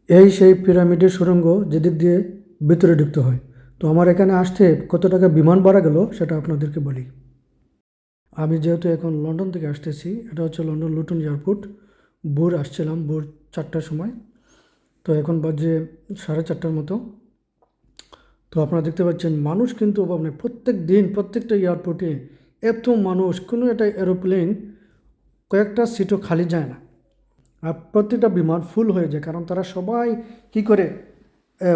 এই সেই পিরামিডের সুড়ঙ্গ যেদিক দিয়ে ভিতরে ঢুকতে হয়। তো আমার এখানে আসতে কত টাকা বিমান ভাড়া গেল সেটা আপনাদেরকে বলি। আমি যেহেতু এখন লন্ডন থেকে আসতেছি, এটা হচ্ছে লন্ডন লুটন এয়ারপোর্ট। ভোর আসছিলাম, ভোর 4টার সময়। তো এখন বাজে 4:30টার মতো। তো আপনারা দেখতে পাচ্ছেন মানুষ কিন্তু অভাব নেই, প্রত্যেক দিন প্রত্যেকটা এয়ারপোর্টে এত মানুষ, কোনো একটা এরোপ্লেন কয়েকটা সিটও খালি যায় না। আর প্রত্যেকটা বিমান ফুল হয়ে যায়, কারণ তারা সবাই কি করে,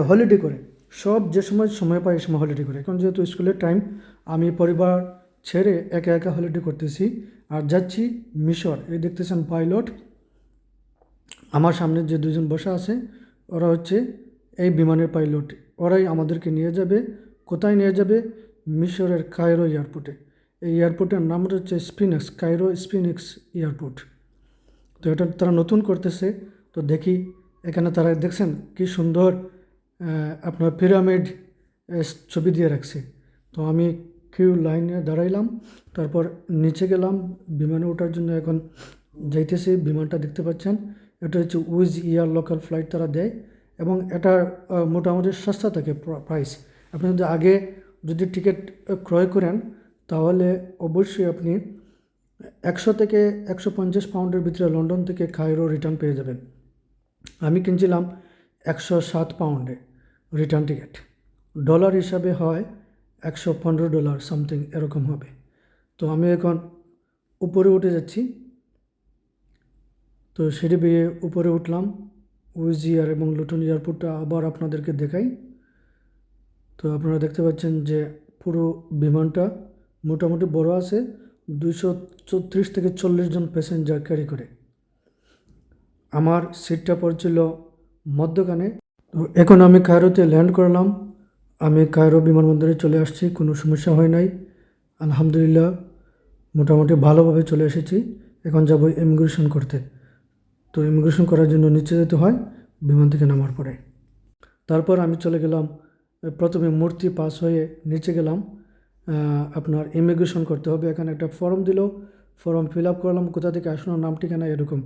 হলিডে করে। সব যে সময় পায় এই সময় হলিডে করে। এখন যেহেতু স্কুলের টাইম, আমি পরিবার ছেড়ে একা একা হলিডে করতেছি আর যাচ্ছি মিশর। এই দেখতেছেন পাইলট, আমার সামনে যে দুজন বসা আছে ওরা হচ্ছে এই বিমানের পাইলট। ওরাই আমাদেরকে নিয়ে যাবে। কোথায় নিয়ে যাবে? মিশরের কায়রো এয়ারপোর্টে। এই এয়ারপোর্টের নাম হচ্ছে স্পিনিক্স, কায়রো স্পিনিক্স এয়ারপোর্ট। তো এটা তারা নতুন করতেছে। তো দেখি এখানে তারা দেখছেন কি সুন্দর আপনার পিরামিড ছবি দিয়ে রাখছে। তো আমি কিউ লাইনে দাঁড়াইলাম, তারপর নিচে গেলাম বিমানে ওঠার জন্য। এখন যাইতেছি, বিমানটা দেখতে পাচ্ছেন, এটা হচ্ছে উইজ এয়ার লোকাল ফ্লাইট তারা দেয়, এবং এটা মোটামুটি সস্তা থাকে প্রাইস। আপনি যদি আগে টিকিট ক্রয় করেন তাহলে অবশ্যই আপনি 100 থেকে 150 পাউন্ডের ভিতরে লন্ডন থেকে কায়রো রিটার্ন পেয়ে যাবেন। আমি কিনছিলাম 107 পাউন্ডে রিটার্ন টিকিট। ডলার হিসাবে হয় $115 সামথিং এরকম হবে। তো আমি এখন উপরে উঠে যাচ্ছি। তো সিঁড়ি বেয়ে উপরে উঠলাম। উইজিয়ার এবং লুটন এয়ারপোর্টটা আবার আপনাদেরকে দেখাই। তো আপনারা দেখতে পাচ্ছেন যে পুরো বিমানটা মোটামুটি বড় আছে, 230 থেকে 40 জন প্যাসেঞ্জার ক্যারি করে। আমার সিটটা পড়ছিল মধ্যখানে। তো এখন আমি কায়রোতে ল্যান্ড করলাম। আমি কায়রো বিমানবন্দরে চলে আসছি, কোনো সমস্যা হয় নাই, আলহামদুলিল্লাহ। মোটামুটি ভালোভাবে চলে এসেছি। এখন যাব ইমিগ্রেশন করতে। তো ইমিগ্রেশন করার জন্য নিচে যেতে হয় বিমান থেকে নামার পরে। তারপর আমি চলে গেলাম, প্রথমে মূর্তি পাস হয়ে নিচে গেলাম। আপনার ইমিগ্রেশন করতে হবে, এখানে একটা ফর্ম দিল, ফর্ম ফিল আপ করলাম, কোথা থেকে আসলো, নাম ঠিকানা এরকম,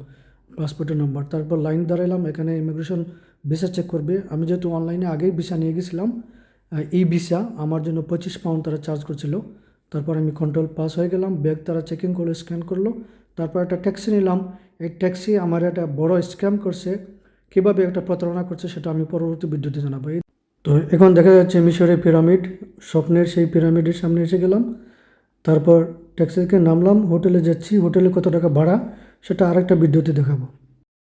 পাসপোর্টের নাম্বার। তারপর লাইন দাঁড়াইলাম, এখানে ইমিগ্রেশন ভিসা চেক করবে। আমি যেহেতু অনলাইনে আগেই ভিসা নিয়ে গেছিলাম, এই ভিসা আমার জন্য 25 পাউন্ড তারা চার্জ করছিল। তারপর আমি কন্ট্রোল পাস হয়ে গেলাম, ব্যাগ তারা চেকিং করলো, স্ক্যান করলো। তারপর একটা ট্যাক্সি নিলাম। এই ট্যাক্সি আমার একটা বড় স্ক্যাম করছে, কীভাবে একটা প্রতারণা করছে সেটা আমি পরবর্তী ভিডিওতে জানাবো। তো এখন দেখা যাচ্ছে মিশরের পিরামিড, স্বপ্নের সেই পিরামিডের সামনে এসে গেলাম। তারপর ট্যাক্সি থেকে নামলাম, হোটেলে যাচ্ছি। হোটেলে কত টাকা ভাড়া সেটা আরেকটা ভিডিওতে দেখাবো।